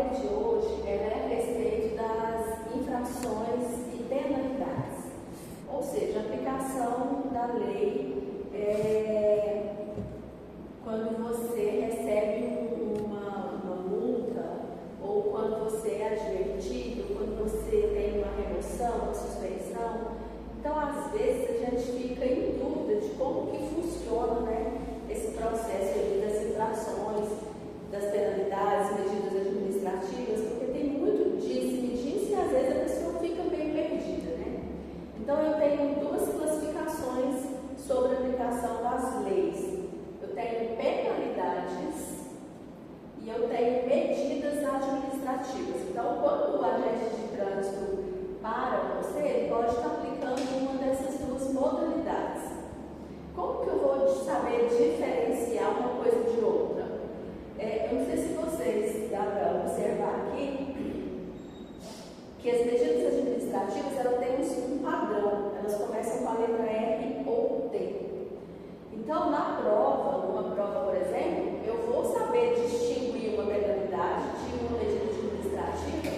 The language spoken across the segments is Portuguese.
de hoje é a respeito das infrações e penalidades, ou seja, a aplicação da lei quando você recebe uma multa, ou quando você é advertido, quando você tem uma remoção, uma suspensão. Então, às vezes, a gente fica em dúvida de como que funciona, né, esse processo aí das infrações, das penalidades, medidas administrativas, porque tem muito disse-me-disse e às vezes a pessoa fica meio perdida, né? Então, eu tenho duas classificações sobre a aplicação das leis. Eu tenho penalidades e eu tenho medidas administrativas. Então, quando o agente de trânsito para você, ele pode estar aplicando uma dessas duas modalidades. Como que eu vou saber diferenciar uma coisa de outra? Eu não sei se vocês dá para observar aqui que as medidas administrativas elas têm um padrão, elas começam com a letra R ou T. Então, na prova, numa prova, por exemplo, eu vou saber distinguir uma penalidade de uma medida administrativa,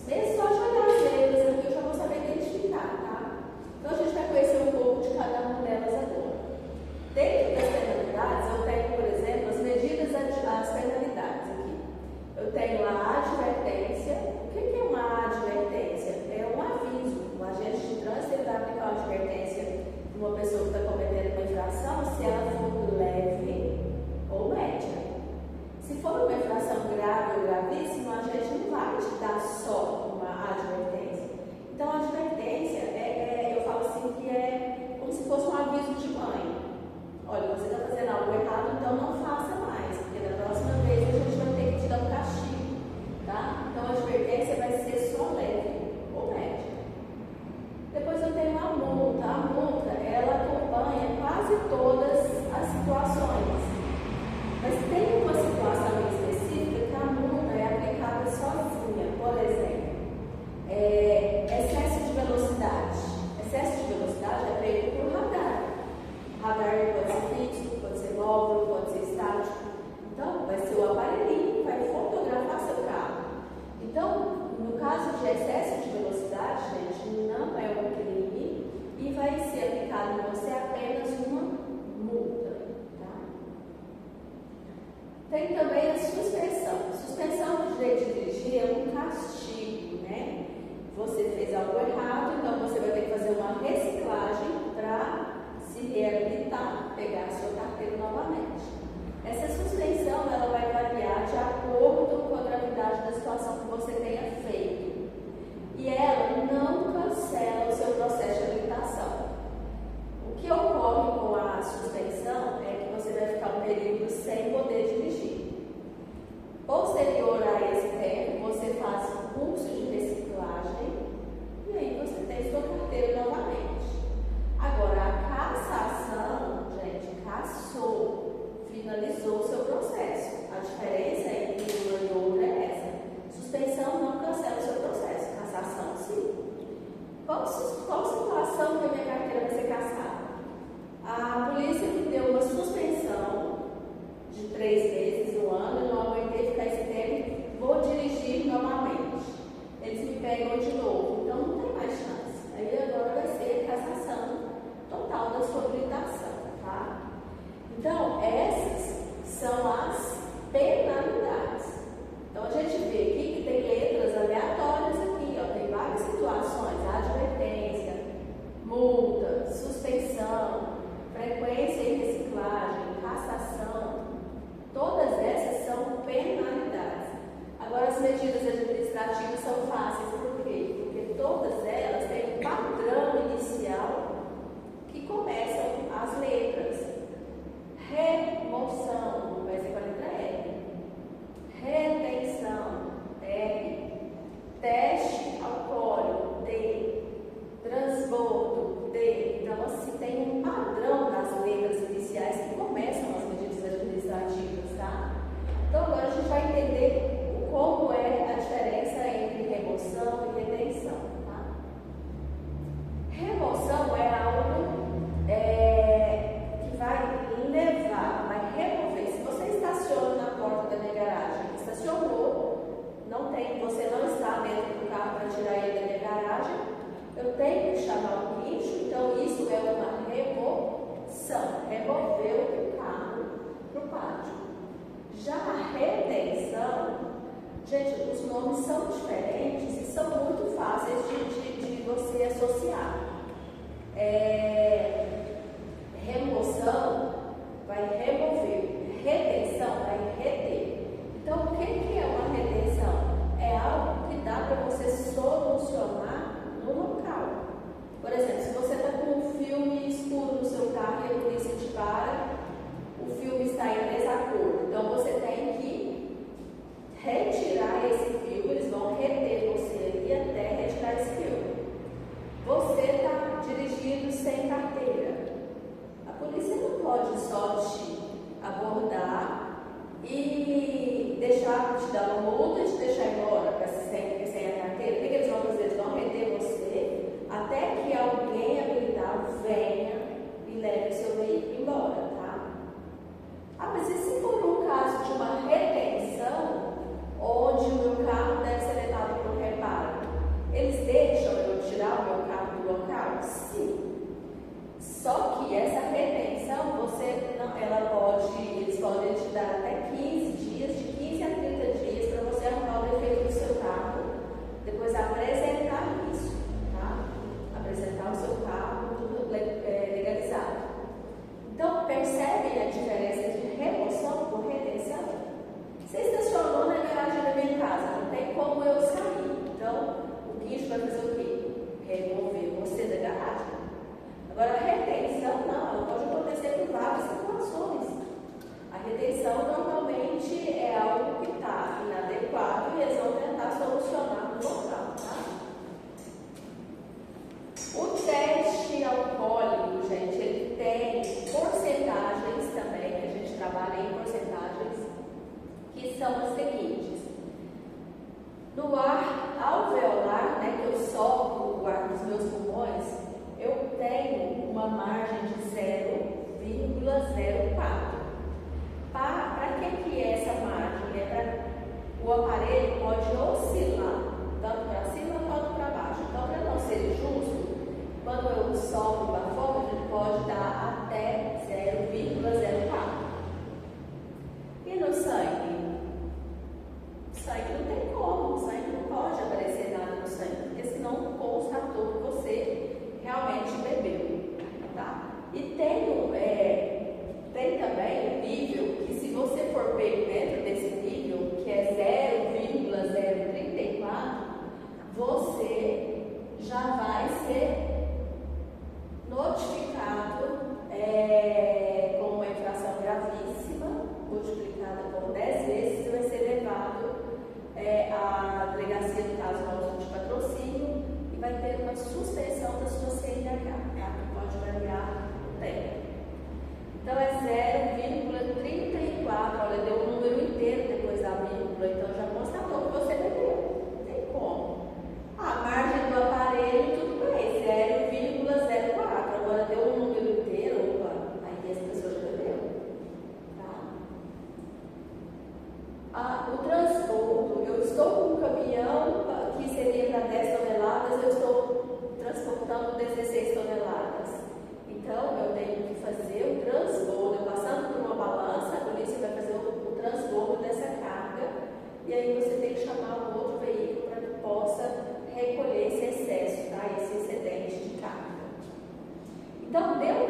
mesmo só de olhar as letras aqui, eu já vou saber identificar, tá? Então, a gente vai conhecer um pouco de cada uma delas agora. Dentro das penalidades, eu tenho, por exemplo, as medidas, as penalidades aqui. Eu tenho a advertência. O que é uma advertência? É um aviso. O agente de trânsito ele vai aplicar uma advertência de uma pessoa que está cometendo uma infração se ela for leve ou média. Se for uma infração grave ou gravíssima, a gente não vai te dar só uma advertência. Então, a advertência eu falo assim, que é como se fosse um aviso de mãe. Olha, você está fazendo algo errado, então não faça mais, porque da próxima vez a gente vai ter que te dar um castigo, tá? Então, a advertência vai ser só leve ou média. Depois eu tenho a multa. A multa, ela acompanha quase todas as situações. Mas tem uma situação específica que a multa é aplicada sozinha. Por exemplo, excesso de velocidade. Excesso de velocidade é feito por radar. Radar pode ser fixo, pode ser móvel, pode ser estático. Então, vai ser o aparelhinho que vai fotografar seu carro. Então, no caso de excesso de velocidade, gente, não é um crime e vai ser aplicado em você apenas uma multa. Tem também a suspensão. Suspensão do direito de dirigir é um castigo, né? Você fez algo errado, então você vai ter que fazer uma reciclagem para se reabilitar, pegar a sua carteira novamente. Essa suspensão ela vai variar de acordo com a gravidade da situação que você tenha feito. E ela não cancela o seu processo de habilitação. O que ocorre com a suspensão é que você vai ficar um período sem poder dirigir. Posterior a esse tempo, você faz um curso de reciclagem e aí você tem sua carteira novamente. Agora, a cassação, gente, cassou, finalizou o seu processo. A diferença entre uma e outra é essa. Suspensão não você não está dentro do carro para tirar ele da minha garagem, eu tenho que chamar o guincho. Então isso é uma remoção, remover o carro para o pátio. Já a retenção, gente, os nomes são diferentes e são muito fáceis de você associar. Remoção vai remover, retenção vai reter. Então, o que é uma retenção? É algo que dá para você solucionar no local. Por exemplo, se você está com um filme escuro no seu carro e a polícia te para, o filme está em desacordo. Então, você tem que retirar esse filme, eles vão reter você ali até retirar esse filme. Você está dirigindo sem carteira. A polícia não pode só te abordar e te dar uma multa e te deixar embora sem a carteira. O que eles vão fazer? Eles vão reter você até que alguém habilitado venha e leve o seu veículo embora, tá? Mas e se for um caso de uma retenção, onde o meu carro deve ser levado para um reparo? Eles deixam eu tirar o meu carro do local? Sim. Só que essa retenção, eles podem te dar até 15 dias, de 15 a 30 dias, para você arrumar o defeito do seu carro, depois apresentar isso, tá? Apresentar o seu carro, tudo legalizado. Então, percebem a diferença de remoção por retenção? Você estacionou na garagem da minha casa, não tem como eu sair. Então, o guincho vai fazer o quê? Remover você da garagem. Agora, a retenção não, ela pode acontecer por várias situações. A retenção normalmente é algo que está inadequado e eles vão tentar solucionar no local, tá? O teste alcoólico, gente, ele tem porcentagens também, que a gente trabalha em porcentagens, que são as seguintes. No ar alveolar, né, que eu sopro o ar dos meus pulmões, eu tenho uma margem de 0,04. Para que é essa margem? O aparelho pode oscilar, tanto para cima quanto para baixo. Então, para não ser justo, quando eu sopro o bafômetro, ele pode dar até 0,04. E no sangue? O sangue não tem como, o sangue não pode aparecer nada no sangue, porque senão constatou que você realmente bebeu, tá? E tem também um nível que, se você for pego dentro desse nível, que é 0,034, você já vai ser notificado com uma infração gravíssima, multiplicada por 10 vezes, e vai ser levado à delegacia do caso auto de patrocínio e vai ter uma suspensão da sua CNH, tá? Que pode variar o tempo. Então é 0,34, olha, deu o número inteiro depois da vírgula, então já constatou que você bebeu. Não tem como. A margem do aparelho, tudo bem, 0,04, agora deu o número inteiro, opa, aí essa pessoa já bebeu. Tá? O transporte, eu estou com um caminhão que seria para 10 toneladas, eu estou transportando 16 toneladas. Então, eu tenho que fazer o transbordo, passando por uma balança, a polícia vai fazer o transbordo dessa carga, e aí você tem que chamar um outro veículo para que possa recolher esse excesso, tá? Esse excedente de carga. Então, deu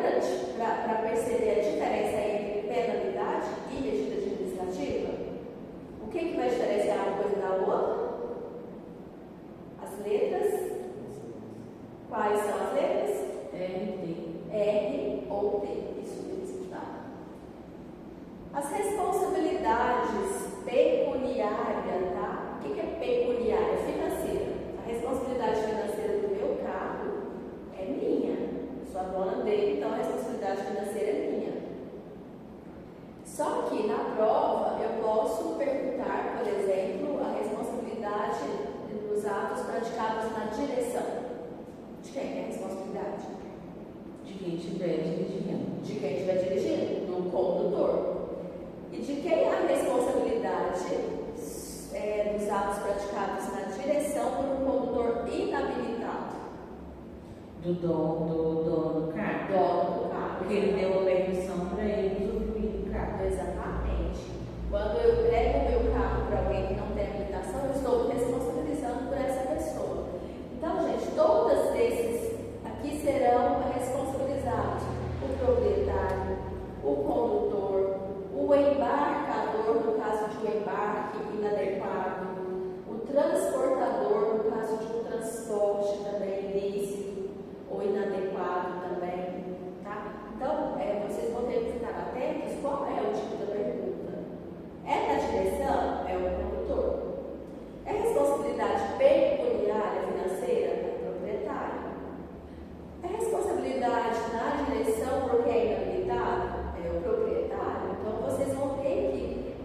para perceber a diferença entre penalidade e medida administrativa? O que vai diferenciar uma coisa da outra? As letras. Quais são as letras? R ou T, isso mesmo, tá? As responsabilidades pecuniárias, tá? O que é pecuniária? Financeira. A responsabilidade financeira do meu carro é minha. Eu sou a dona dele, então a responsabilidade financeira é minha. Só que na prova eu atos praticados na direção por um condutor inabilitado. Do dono do carro. Dono do carro. Porque ele deu a permissão para ele usufruir do carro. Exatamente. Quando eu entrego o meu carro para alguém que não tem habilitação, eu estou responsabilizando por essa pessoa. Então, gente, todos esses aqui serão responsabilizados: o proprietário, o condutor, o embarcador, no caso de um embarque inadequado, o transportador, no caso de um transporte também ilícito ou inadequado também, tá? Então, vocês vão ter que ficar atentos qual é o tipo da pergunta. É na direção? É o condutor. É responsabilidade pecuniária financeira? É o proprietário. É responsabilidade na direção porque é inabilitado? É o proprietário. Então, vocês vão ter que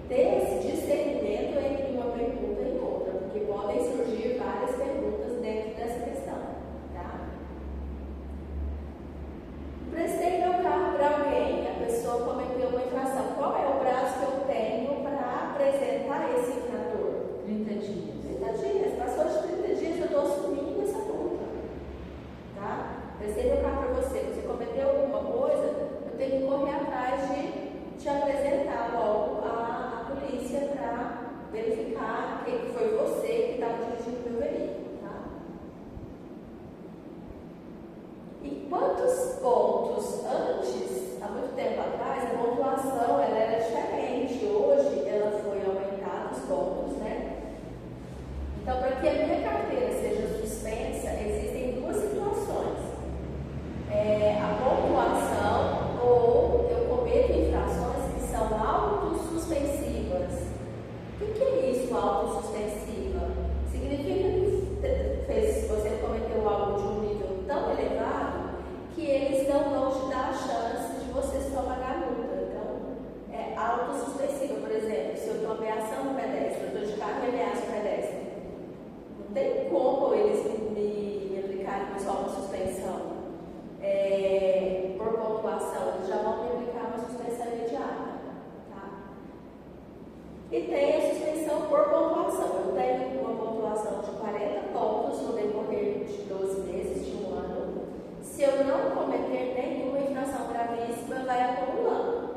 ter esse discernimento entre uma pergunta e outra, porque podem surgir várias perguntas dentro dessa questão, tá? Prestei meu carro para alguém, a pessoa cometeu uma infração. Qual é o prazo que eu tenho para apresentar esse infrator? 30 dias. 30 dias. Passou de 30 dias, eu estou assumindo essa multa, tá? Prestei meu carro para você, você cometeu alguma coisa, eu tenho que correr atrás de te apresentar logo a polícia para verificar que foi você que estava dirigindo o meu veículo, tá? E quantos pontos antes, há muito tempo atrás, a pontuação ela era diferente. Hoje ela foi aumentada os pontos, né? Então, para que a minha carteira seja suspensa, existem duas situações. A pontuação ou eu cometo infrações que são autossuspensivas. O que é isso, autossuspensiva? Significa que você cometeu algo de um nível tão elevado que eles não vão te dar a chance de você só pagar a multa. Então, é autossuspensiva. Por exemplo, se eu estou ameaçando o pedestre, eu estou de carro e ameaço o pedestre, não tem como eles me aplicarem só uma suspensão. Por pontuação, eles já vão me aplicar uma suspensão imediata, tá? E tem a suspensão por pontuação. Eu tenho uma pontuação de 40 pontos no decorrer de 12 meses, de um ano. Se eu não cometer nenhuma infração gravíssima, vai acumulando.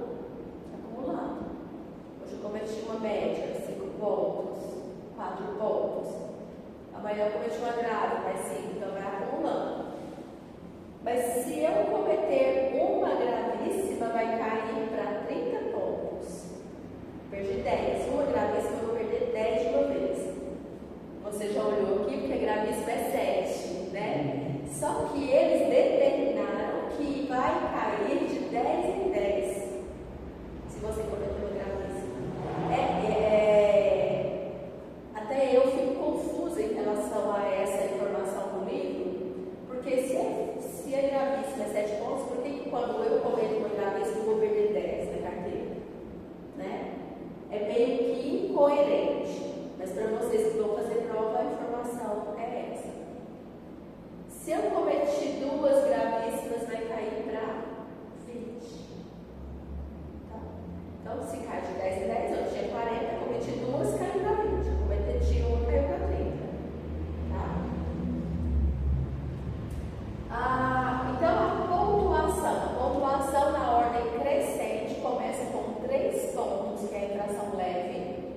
Hoje eu cometi uma média, 5 pontos, 4 pontos. Amanhã eu cometi uma grave, mais 5, então vai acumulando. Mas se eu cometer uma gravíssima, vai cair para 30 pontos. Perdi 10. Uma gravíssima, eu vou perder 10 de uma vez. Você já olhou aqui, porque gravíssima é 7, né? Só que eles determinaram que vai cair de 10 em 10. Se você cometer uma gravíssima. Até eu fico confusa em relação a essa informação do livro, porque se é gravíssima é 7 pontos, por que quando eu cometo uma gravíssima eu vou perder 10 na carteira? Né? É meio que incoerente, mas para vocês que vão fazer prova, a informação é essa. Se eu cometi 2 gravíssimas, vai cair para 20. Tá? Então, se cai de 10 em 10, eu tinha 40, cometi 2, caiu para 20. Eu cometi 1, caiu para 30. Tá? Então, a pontuação na ordem crescente começa com 3 pontos, que é a infração leve,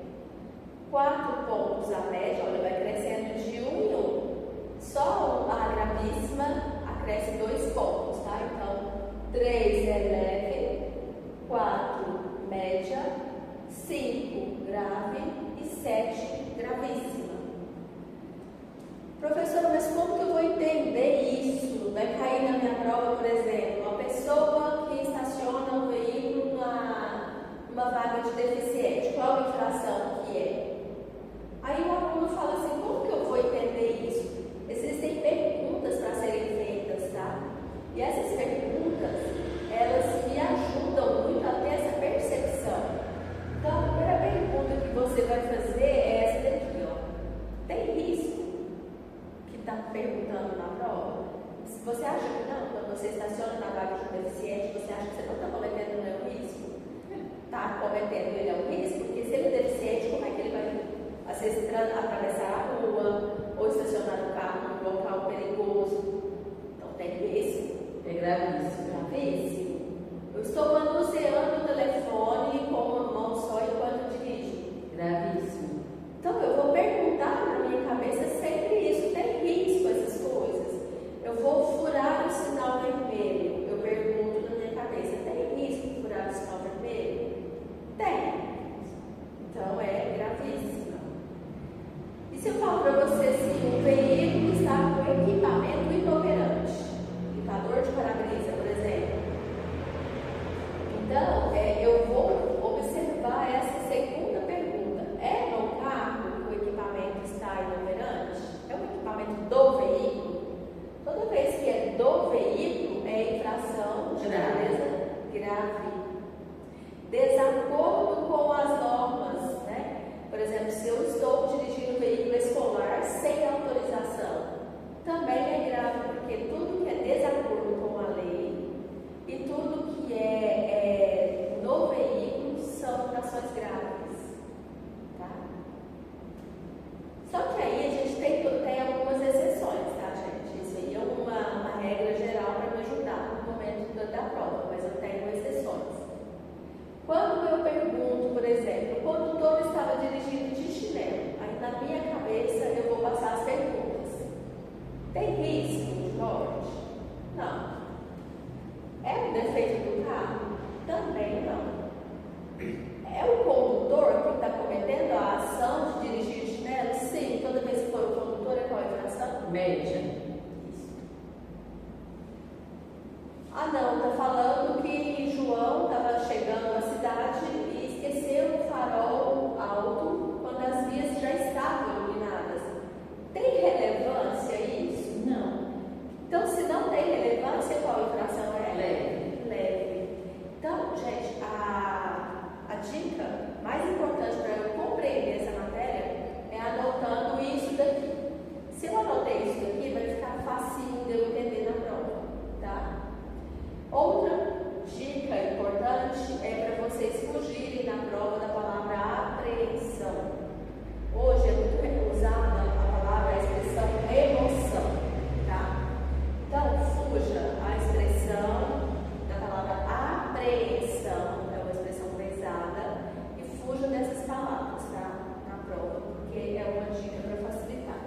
4 pontos a média, olha, vai crescendo de 1 em 1. Só a gravíssima acresce 2 pontos, tá? Então, 3 é leve, 4 média, 5 grave e 7 gravíssima. Professora, mas como que eu vou entender isso? Vai cair na minha prova, por exemplo, uma pessoa que estaciona um veículo numa vaga de deficiente, qual a infração que é? Aí o aluno fala assim, como que eu vou entender isso? Existem perguntas para serem feitas, tá? E essas perguntas, elas me ajudam muito a ter essa percepção. Então, a primeira pergunta que você vai fazer é essa daqui, ó. Tem risco? Que está perguntando na prova. Se você acha que não, quando você estaciona na vaga de um deficiente, você acha que você não está cometendo nenhum risco? Está cometendo ele é um risco, porque se ele é deficiente, como é que ele vai vezes atravessar a rua ou estacionar o carro num local perigoso. Então tem risco. É gravíssimo. Gravíssimo. Eu estou manuseando o telefone com uma mão só enquanto dirijo. Gravíssimo. Então eu vou perguntar na minha cabeça sempre isso. Tem risco essas coisas? Eu vou furar o sinal vermelho. Eu pergunto na minha cabeça, tem risco furar o sinal vermelho? Tem. Então é gravíssimo. E se eu falo para você assim, o veículo está com equipamento inoperante, limpador de para-brisa, por exemplo. Então, eu vou observar essa segunda pergunta. É no carro que o equipamento está inoperante? É um equipamento do veículo? Toda vez que é do veículo, é infração de natureza grave. Desacordo com as normas, né? Por exemplo, se eu estou dirigindo um veículo escolar sem autorização, também é grave, porque tudo que é desacordo com a lei e tudo que é no veículo são infrações graves, tá? Só que aí a gente tem algumas exceções, tá, gente? Isso aí é uma regra geral para me ajudar no momento da prova, mas eu tenho exceções. Quando eu pergunto, por exemplo, o condutor estava dirigindo de chinelo, aí na minha cabeça eu vou passar as perguntas. Tem risco de morte? Não. É um defeito do carro? Também não. É o condutor que está cometendo a ação de dirigir de chinelo? Sim. Toda vez que for o condutor, é qual a infração? Média. Ah, não, está falando que João estava chegando na cidade e esqueceu o farol alto quando as vias já estavam iluminadas. Tem relevância isso? Não. Então, se não tem relevância, qual infração é? Leve. Leve. Então, gente, a dica mais importante para eu compreender essa matéria é anotando isso daqui. Se eu anotei isso daqui, vai ficar facinho de eu entender na prova, tá? Outra dica importante é para vocês fugirem na prova da palavra apreensão. Hoje é muito usada a palavra, a expressão emoção, tá? Então, fuja a expressão da palavra apreensão, é uma expressão pesada, e fuja dessas palavras, tá? Na prova, porque é uma dica para facilitar.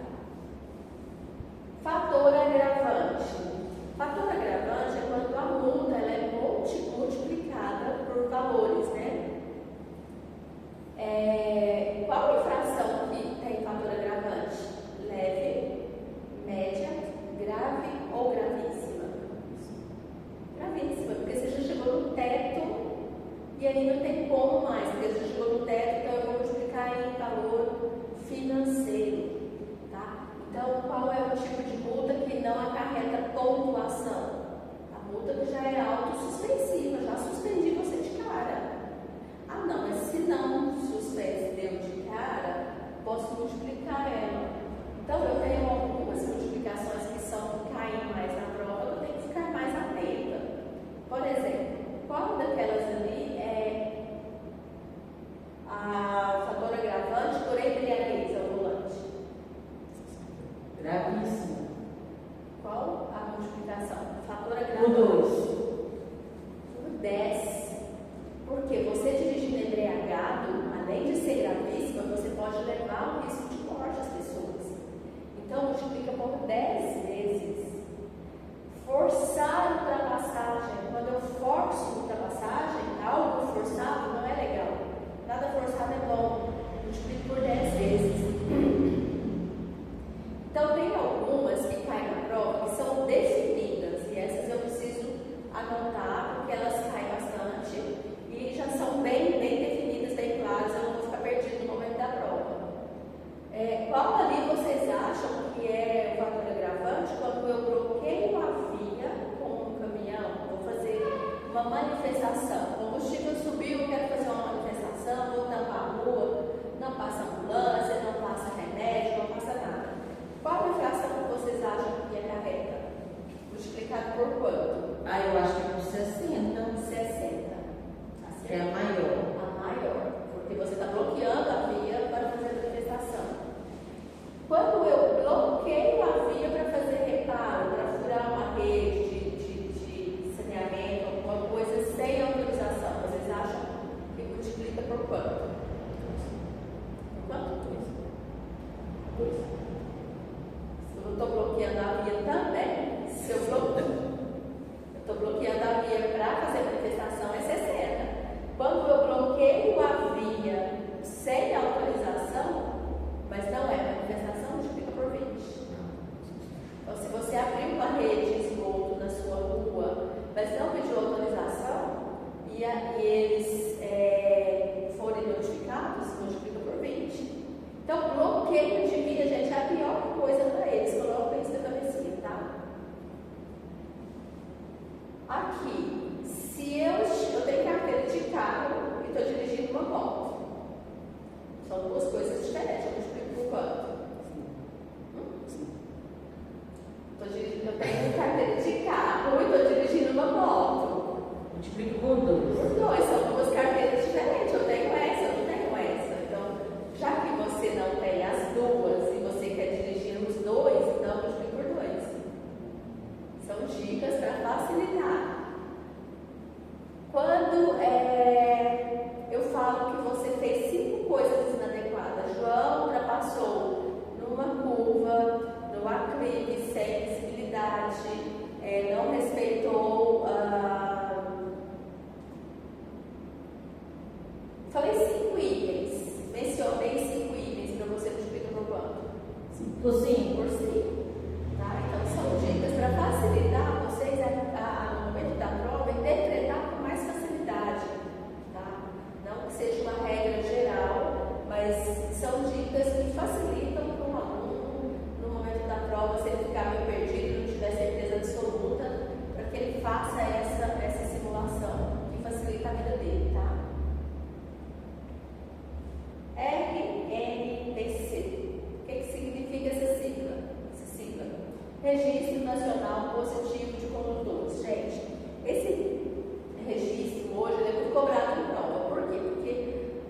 Fator agravante. Fator agravante é quando a multa ela é multiplicada por valores, né? Qual infração que tem fator agravante? Leve, média, grave ou gravíssima? Gravíssima, porque você já chegou no teto e aí não tem como mais, porque você já chegou no teto, então eu vou multiplicar em valor financeiro, tá? Então, qual é o tipo de multa que não acarreta pontuação? A multa que já é autossuspensiva, já suspendi você de cara. Ah, não, mas se não suspendeu de cara, posso multiplicar ela. Então, eu tenho algumas multiplicações que caem mais na prova, eu tenho que ficar mais atenta. Por exemplo, qual daquelas ali é a fator agravante por embriaguez ao volante? Gravíssimo. Qual a multiplicação? Fator Por agravante. 2. Por 10. Porque você dirigindo embriagado, além de ser gravíssima, você pode levar um risco de morte às pessoas. Então, multiplica por 10 vezes. Forçar ultrapassagem. Quando eu forço ultrapassagem, algo forçado não é legal. Nada forçado é bom. Multiplica por 10 vezes. Então, tem algumas que caem na prova que são definidas, e essas eu preciso anotar, porque elas caem bastante e já são bem definidas, bem claras, eu não vou ficar perdido no momento da prova. Qual ali vocês acham que é o fator agravante quando eu bloqueio a via com um caminhão? Vou fazer uma manifestação. O combustível subiu, quero fazer uma manifestação, vou tampar a rua, não passa ambulância, não passa remédio, não passa nada. Qual a infração que vocês acham que acarreta? Multiplicado por quanto? Eu acho que é por 60. 60. É a maior. A maior. Porque você está bloqueando a via para fazer a manifestação. pior coisa para eles. Coloquem isso na cabecinha, tá? Aqui, se eu tenho carteira de carro e estou dirigindo uma moto, são duas coisas diferentes. Eu explico por quanto. Eu tenho carteira de carro e estou dirigindo uma moto. Multiplica por 2. Por 2, são duas carteiras diferentes. Eu tenho essa, eu não tenho essa. Então, já que você não tem as duas e você quer dirigir os dois, então multiplica por 2. São dicas para facilitar. Quando eu falo que você fez 5 coisas inadequadas, João ultrapassou numa curva, no aclive, sem visibilidade, não respeitou. Falei 5 itens, mencionei 5 itens para você multiplicar por quanto? 5 por 5. Por 5. Tá? Então são dicas para facilitar vocês no momento da prova interpretar com mais facilidade. Tá? Não que seja uma regra geral, mas são dicas que facilitam para um aluno no momento da prova, se ele ficar meio perdido e não tiver certeza absoluta, para que ele faça essa simulação que facilita a vida dele. Tá? RNPC. O que significa essa sigla? Registro Nacional Positivo de Condutores. Gente, esse registro hoje é muito cobrado em prova. Por quê? Porque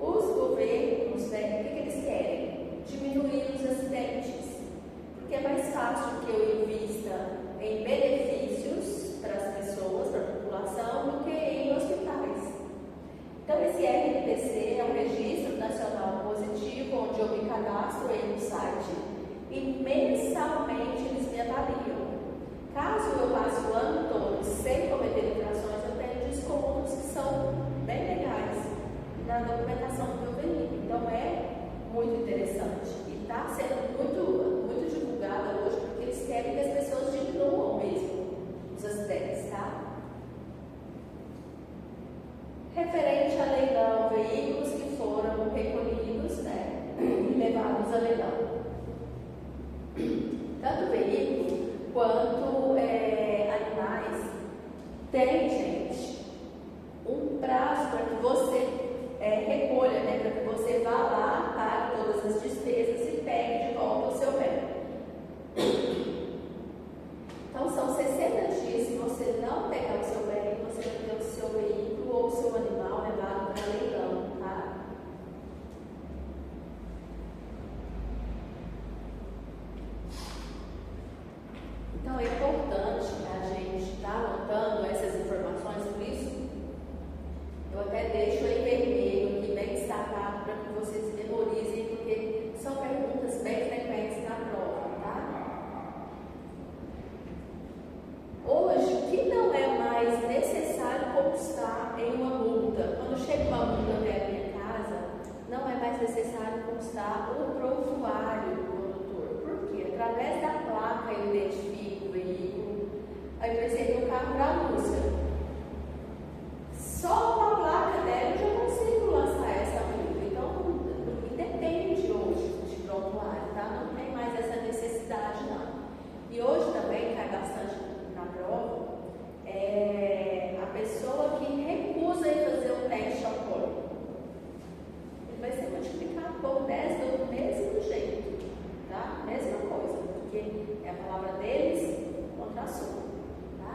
os governos, né, o que eles querem? Diminuir os acidentes. Porque é mais fácil que eu invista em benefícios para as pessoas, para a população, do que em hospitais. Então, esse RNPC é um Registro Nacional Positivo, onde eu me cadastro aí no site e mensalmente eles me avaliam. Caso eu passe o ano todo sem cometer infrações, eu tenho descontos que são bem legais na documentação do meu veículo. Então, é muito interessante. E está sendo muito divulgado hoje, porque eles querem que as pessoas diminuam mesmo os acidentes, tá? Referente a leilão, veículos que foram recolhidos, né, e levados a leilão. Tanto veículo quanto animais tem, gente, um prazo para que você recolha, né, para que você vá lá, pague todas as despesas e pegue de volta o seu bem. Então, são 60 dias. Se você não pegar o seu bem, você vai ter o seu veículo ou o seu animal levado para leilão, tá? Então, é importante a gente estar anotando essas informações, por isso eu até deixo em vermelho aqui, bem destacado, para que vocês memorizem, porque são perguntas bem frequentes na prova, tá? Hoje, o que não é mais necessário constar em uma multa? Quando chega uma multa até a minha casa, não é mais necessário constar o prontuário do condutor. Por quê? Através da placa eu identifico o veículo. Aí eu pensei no carro para a Lúcia. Só com a placa dela eu já consigo lançar essa multa. Então, independe hoje de prontuário, tá? Não tem mais essa necessidade, não. E hoje também cai bastante na prova a pessoa que recusa em fazer um teste alcoólico. Ele vai ser multiplicado por 10 do mesmo jeito, tá? Mesma coisa, porque é a palavra deles contra a sua, tá?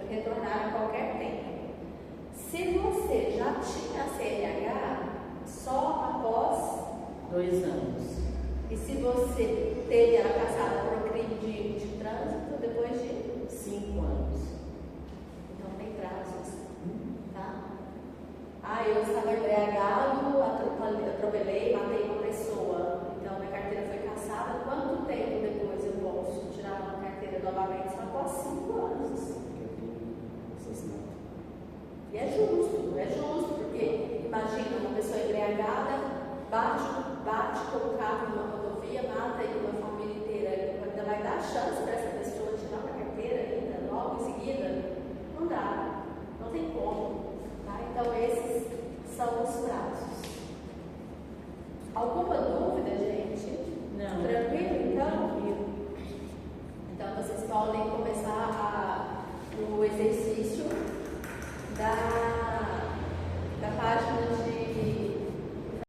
retornar a qualquer tempo. Se você já tinha CNH, só após 2 anos. E se você teve ela cassada por crime de trânsito, depois de 5 anos. Então tem prazos, tá? Eu estava embriagado, atropelei, matei uma pessoa, então minha carteira foi cassada. Quanto tempo depois eu posso tirar uma carteira novamente? Só após 5 anos. E é justo, porque imagina uma pessoa embriagada, bate com o carro numa rodovia, mata aí uma família inteira. Ainda vai dar chance para essa pessoa tirar uma carteira ainda, logo em seguida? Não dá, não tem como. Tá? Então esses são os prazos. Alguma dúvida, gente? Não. Tranquilo?